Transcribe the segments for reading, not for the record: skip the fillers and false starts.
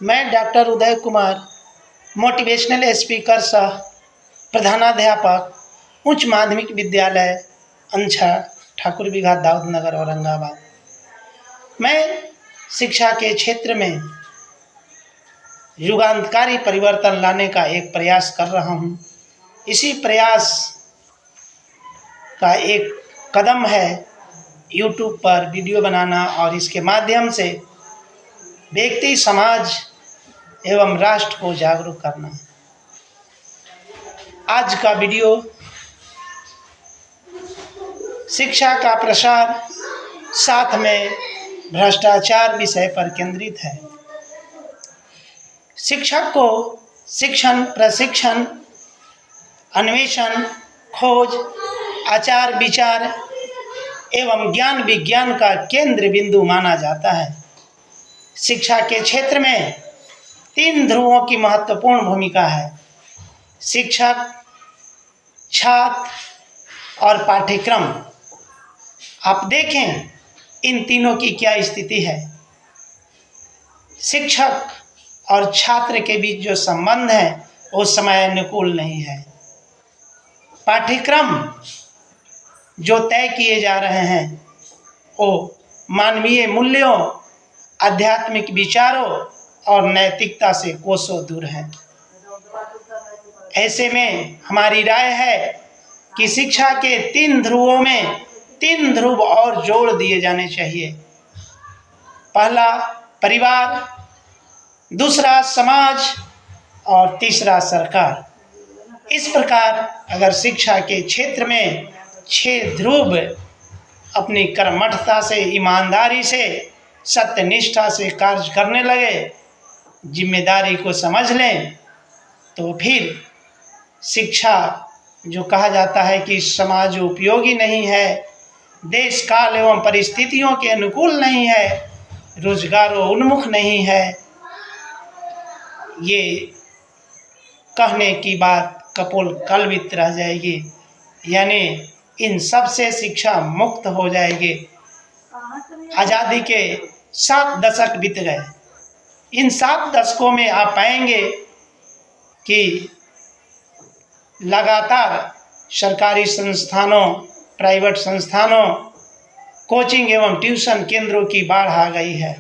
मैं doctor Uday Kumar, motivational speaker सह प्रधानाध्यापक, उच्च माध्यमिक विद्यालय अंछा, ठाकुर बिघा, दाऊद नगर, औरंगाबाद। मैं शिक्षा के क्षेत्र में युगांतकारी परिवर्तन लाने का एक प्रयास कर रहा हूँ। इसी प्रयास का एक कदम है यूट्यूब पर वीडियो बनाना और इसके माध्यम से व्यक्ति, समाज एवं राष्ट्र को जागरूक करना। आज का वीडियो शिक्षा का प्रसार साथ में भ्रष्टाचार विषय पर केंद्रित है। शिक्षक को शिक्षण, प्रशिक्षण, अन्वेषण, खोज, आचार विचार एवं ज्ञान विज्ञान का केंद्र बिंदु माना जाता है। शिक्षा के क्षेत्र में 3 ध्रुवों की महत्वपूर्ण भूमिका है: शिक्षक, छात्र और पाठ्यक्रम। आप देखें इन तीनों की क्या स्थिति है। शिक्षक और छात्र के बीच जो संबंध है वो समय अनुकूल नहीं है। पाठ्यक्रम जो तय किए जा रहे हैं वो मानवीय मूल्यों, आध्यात्मिक विचारों और नैतिकता से कोसों दूर हैं। ऐसे में हमारी राय है कि शिक्षा के 3 ध्रुवों में 3 ध्रुव और जोड़ दिए जाने चाहिए। पहला परिवार, दूसरा समाज और तीसरा सरकार। इस प्रकार अगर शिक्षा के क्षेत्र में 6 ध्रुव अपनी कर्मठता से, ईमानदारी से, सत्यनिष्ठा से कार्य करने लगे, जिम्मेदारी को समझ लें, तो फिर शिक्षा जो कहा जाता है कि समाज उपयोगी नहीं है, देश काल एवं परिस्थितियों के अनुकूल नहीं है, रोजगारों उन्मुख नहीं है, ये कहने की बात कपोल कल्पित रह जाएगी। यानी इन सब से शिक्षा मुक्त हो जाएगी। आज़ादी के 7 दशक बीत गए। इन 7 दशकों में आप पाएंगे कि लगातार सरकारी संस्थानों, प्राइवेट संस्थानों, कोचिंग एवं ट्यूशन केंद्रों की बाढ़ आ गई है।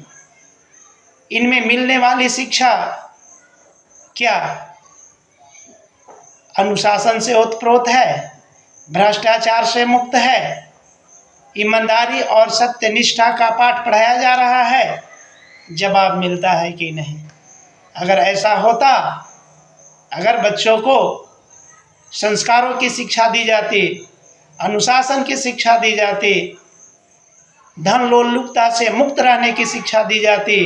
इनमें मिलने वाली शिक्षा क्या अनुशासन से ओतप्रोत है, भ्रष्टाचार से मुक्त है, ईमानदारी और सत्यनिष्ठा का पाठ पढ़ाया जा रहा है? जवाब मिलता है कि नहीं। अगर ऐसा होता, अगर बच्चों को संस्कारों की शिक्षा दी जाती, अनुशासन की शिक्षा दी जाती, धन लोलुपता से मुक्त रहने की शिक्षा दी जाती,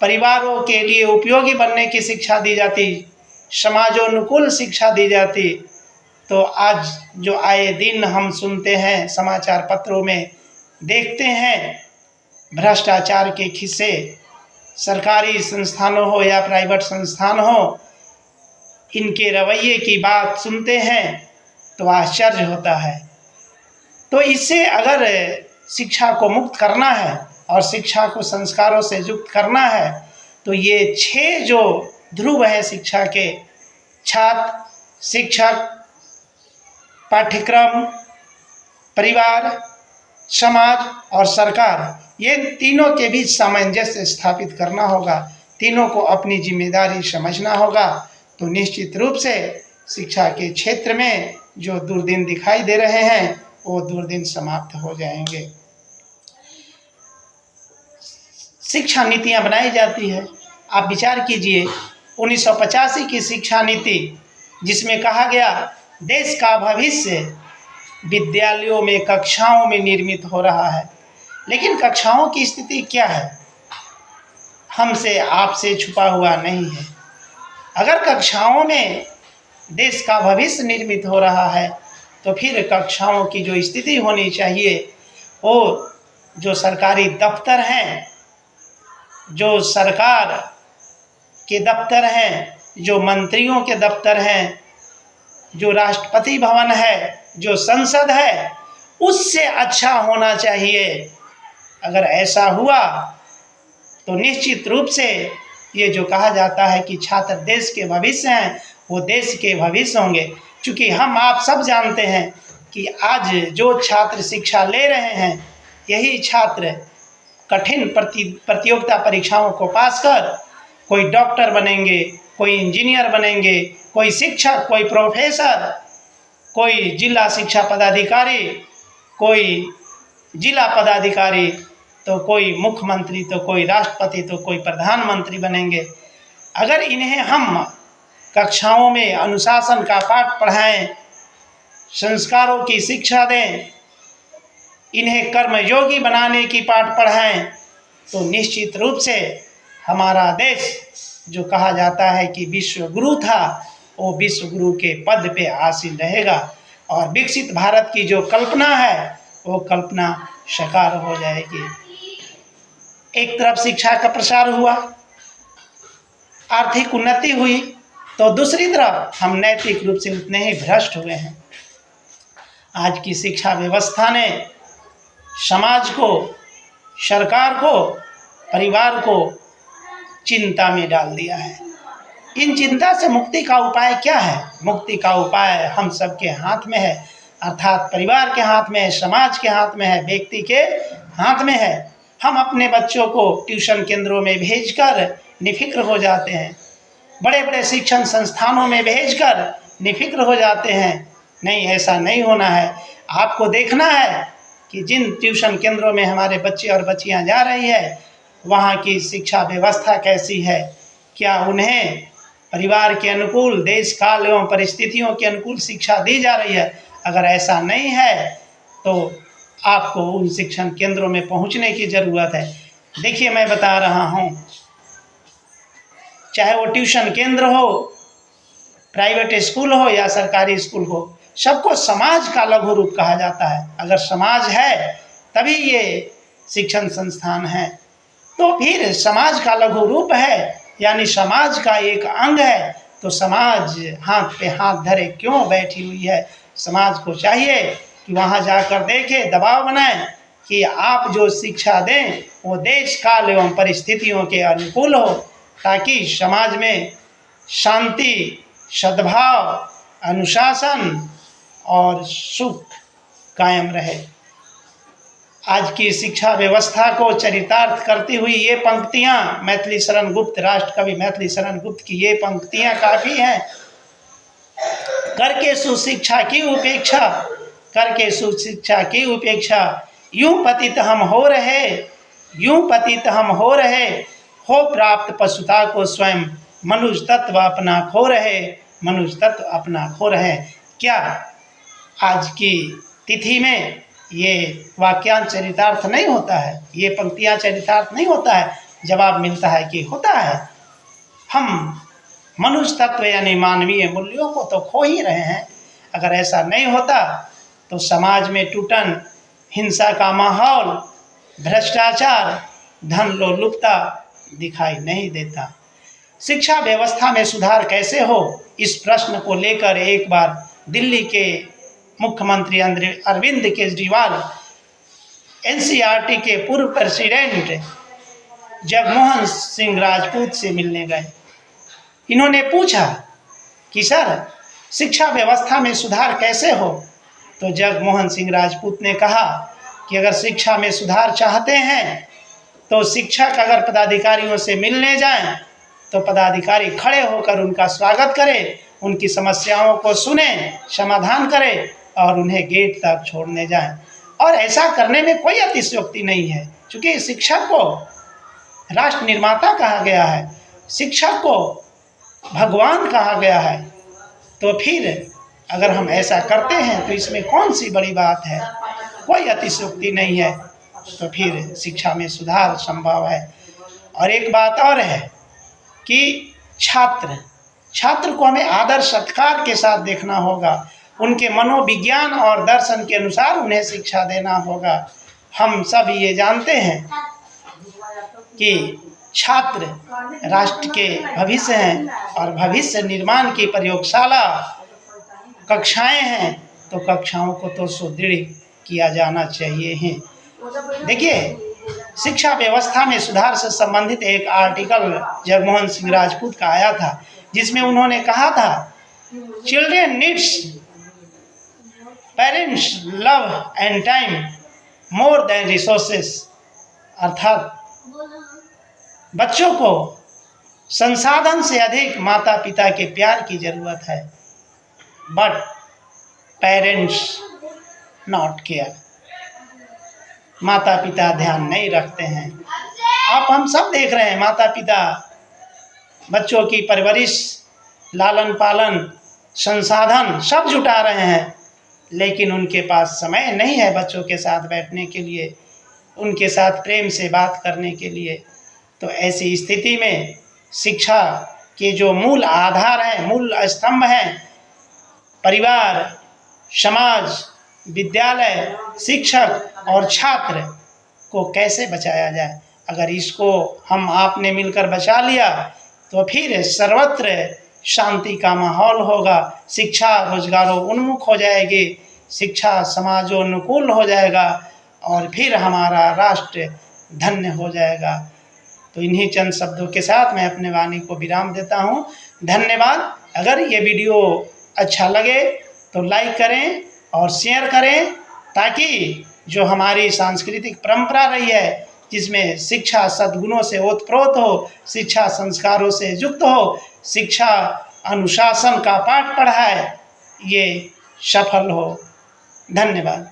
परिवारों के लिए उपयोगी बनने की शिक्षा दी जाती, समाजोनुकूल शिक्षा दी जाती, तो आज जो आए दिन हम सुनते हैं, समाचार पत्रों में देखते हैं, भ्रष्टाचार के खिस्से सरकारी संस्थानों हो या प्राइवेट संस्थान हो, इनके रवैये की बात सुनते हैं तो आश्चर्य होता है। तो इससे अगर शिक्षा को मुक्त करना है और शिक्षा को संस्कारों से युक्त करना है, तो ये 6 जो ध्रुव है शिक्षा के, छात्र, शिक्षक, पाठ्यक्रम, परिवार, समाज और सरकार, ये तीनों के बीच सामंजस्य स्थापित करना होगा। तीनों को अपनी जिम्मेदारी समझना होगा, तो निश्चित रूप से शिक्षा के क्षेत्र में जो दुर्दिन दिखाई दे रहे हैं वो दुर्दिन समाप्त हो जाएंगे। शिक्षा नीतियां बनाई जाती है। आप विचार कीजिए 1985 की शिक्षा नीति, जिसमें कहा गया देश का भविष्य विद्यालयों में, कक्षाओं में निर्मित हो रहा है। लेकिन कक्षाओं की स्थिति क्या है? हमसे, आपसे छुपा हुआ नहीं है। अगर कक्षाओं में देश का भविष्य निर्मित हो रहा है, तो फिर कक्षाओं की जो स्थिति होनी चाहिए, वो जो सरकारी दफ्तर हैं, जो सरकार के दफ्तर हैं, जो मंत्रियों के दफ्तर हैं, जो राष्ट्रपति भवन है, जो संसद है, उससे अच्छा होना चाहिए। अगर ऐसा हुआ तो निश्चित रूप से ये जो कहा जाता है कि छात्र देश के भविष्य हैं, वो देश के भविष्य होंगे। क्योंकि हम आप सब जानते हैं कि आज जो छात्र शिक्षा ले रहे हैं, यही छात्र कठिन प्रतियोगिता परीक्षाओं को पास कर कोई डॉक्टर बनेंगे, कोई इंजीनियर बनेंगे, कोई शिक्षक, कोई प्रोफेसर, कोई जिला शिक्षा पदाधिकारी, कोई जिला पदाधिकारी, तो कोई मुख्यमंत्री, तो कोई राष्ट्रपति, तो कोई प्रधानमंत्री बनेंगे। अगर इन्हें हम कक्षाओं में अनुशासन का पाठ पढ़ाएं, संस्कारों की शिक्षा दें, इन्हें कर्मयोगी बनाने की पाठ पढ़ाएं, तो निश्चित रूप से हमारा देश जो कहा जाता है कि विश्व गुरु था, वो विश्व गुरु के पद पे आसीन रहेगा और विकसित भारत की जो कल्पना है वो कल्पना साकार हो जाएगी। एक तरफ शिक्षा का प्रसार हुआ, आर्थिक उन्नति हुई, तो दूसरी तरफ हम नैतिक रूप से उतने ही भ्रष्ट हुए हैं। आज की शिक्षा व्यवस्था ने समाज को, सरकार को, परिवार को चिंता में डाल दिया है। इन चिंता से मुक्ति का उपाय क्या है? मुक्ति का उपाय हम सबके हाथ में है, अर्थात परिवार के हाथ में है, समाज के हाथ में है, व्यक्ति के हाथ में है। हम अपने बच्चों को ट्यूशन केंद्रों में भेजकर निफिक्र हो जाते हैं, बड़े बड़े शिक्षण संस्थानों में भेजकर निफिक्र हो जाते हैं। नहीं, ऐसा नहीं होना है। आपको देखना है कि जिन ट्यूशन केंद्रों में हमारे बच्चे और बच्चियां जा रही है, वहाँ की शिक्षा व्यवस्था कैसी है, क्या उन्हें परिवार के अनुकूल, देश काल एवं परिस्थितियों के अनुकूल शिक्षा दी जा रही है। अगर ऐसा नहीं है तो आपको उन शिक्षण केंद्रों में पहुंचने की ज़रूरत है। देखिए, मैं बता रहा हूं, चाहे वो ट्यूशन केंद्र हो, प्राइवेट स्कूल हो या सरकारी स्कूल हो, सबको समाज का लघु रूप कहा जाता है। अगर समाज है तभी ये शिक्षण संस्थान है, तो फिर समाज का लघु रूप है, यानी समाज का एक अंग है। तो समाज हाथ पे हाथ धरे क्यों बैठी हुई है? समाज को चाहिए कि वहाँ जाकर देखे, दबाव बनाए कि आप जो शिक्षा दें वो देश काल एवं परिस्थितियों के अनुकूल हो, ताकि समाज में शांति, सद्भाव, अनुशासन और सुख कायम रहे। आज की शिक्षा व्यवस्था को चरितार्थ करती हुई ये पंक्तियाँ मैथिली शरण गुप्त, राष्ट्र कवि मैथिली शरण गुप्त की ये पंक्तियाँ काफ़ी हैं। करके सुशिक्षा की उपेक्षा, करके सुशिक्षा की उपेक्षा, यूं पतित हम हो रहे, यूं पतित हम हो रहे, हो प्राप्त पशुता को स्वयं, मनुष्य तत्व अपना खो रहे, मनुष्य तत्व अपना खो रहे। क्या आज की तिथि में ये वाक्यांश चरितार्थ नहीं होता है? ये पंक्तियाँ चरितार्थ नहीं होता है? जवाब मिलता है कि होता है। हम मनुष्य तत्व यानी मानवीय मूल्यों को तो खो ही रहे हैं। अगर ऐसा नहीं होता तो समाज में टूटन, हिंसा का माहौल, भ्रष्टाचार, धन लोलुपता दिखाई नहीं देता। शिक्षा व्यवस्था में सुधार कैसे हो, इस प्रश्न को लेकर एक बार दिल्ली के मुख्यमंत्री अरविंद केजरीवाल एनसीईआरटी के पूर्व प्रेसिडेंट जगमोहन सिंह राजपूत से मिलने गए। इन्होंने पूछा कि सर, शिक्षा व्यवस्था में सुधार कैसे हो? तो जगमोहन सिंह राजपूत ने कहा कि अगर शिक्षा में सुधार चाहते हैं तो शिक्षक अगर पदाधिकारियों से मिलने जाएं तो पदाधिकारी खड़े होकर उनका स्वागत करें, उनकी समस्याओं को सुने, समाधान करें और उन्हें गेट तक छोड़ने जाएं। और ऐसा करने में कोई अतिशयोक्ति नहीं है, क्योंकि शिक्षक को राष्ट्र निर्माता कहा गया है, शिक्षक को भगवान कहा गया है। तो फिर अगर हम ऐसा करते हैं तो इसमें कौन सी बड़ी बात है? कोई अतिशयोक्ति नहीं है। तो फिर शिक्षा में सुधार संभव है। और एक बात और है कि छात्र को हमें आदर सत्कार के साथ देखना होगा, उनके मनोविज्ञान और दर्शन के अनुसार उन्हें शिक्षा देना होगा। हम सब ये जानते हैं कि छात्र राष्ट्र के भविष्य हैं और भविष्य निर्माण की प्रयोगशाला कक्षाएं हैं, तो कक्षाओं को तो सुदृढ़ किया जाना चाहिए ही। देखिए, शिक्षा व्यवस्था में सुधार से संबंधित एक आर्टिकल जगमोहन सिंह राजपूत का आया था, जिसमें उन्होंने कहा था, children needs parents love and time more than resources. अर्थात बच्चों को संसाधन से अधिक माता पिता के प्यार की जरूरत है, बट पेरेंट्स नॉट केयर। माता पिता ध्यान नहीं रखते हैं। आप हम सब देख रहे हैं, माता पिता बच्चों की परवरिश, लालन पालन, संसाधन सब जुटा रहे हैं, लेकिन उनके पास समय नहीं है बच्चों के साथ बैठने के लिए, उनके साथ प्रेम से बात करने के लिए। तो ऐसी स्थिति में शिक्षा के जो मूल आधार हैं, मूल स्तंभ हैं, परिवार, समाज, विद्यालय, शिक्षक और छात्र को कैसे बचाया जाए। अगर इसको हम आपने मिलकर बचा लिया तो फिर सर्वत्र शांति का माहौल होगा, शिक्षा रोजगारों उन्मुख हो जाएगी, शिक्षा समाजोन्मुखूल हो जाएगा और फिर हमारा राष्ट्र धन्य हो जाएगा। तो इन्हीं चंद शब्दों के साथ मैं अपने वाणी को विराम देता हूँ। धन्यवाद। अगर ये वीडियो अच्छा लगे तो लाइक करें और शेयर करें, ताकि जो हमारी सांस्कृतिक परंपरा रही है, जिसमें शिक्षा सद्गुणों से ओतप्रोत हो, शिक्षा संस्कारों से युक्त हो, शिक्षा अनुशासन का पाठ पढ़ाए, ये सफल हो। धन्यवाद।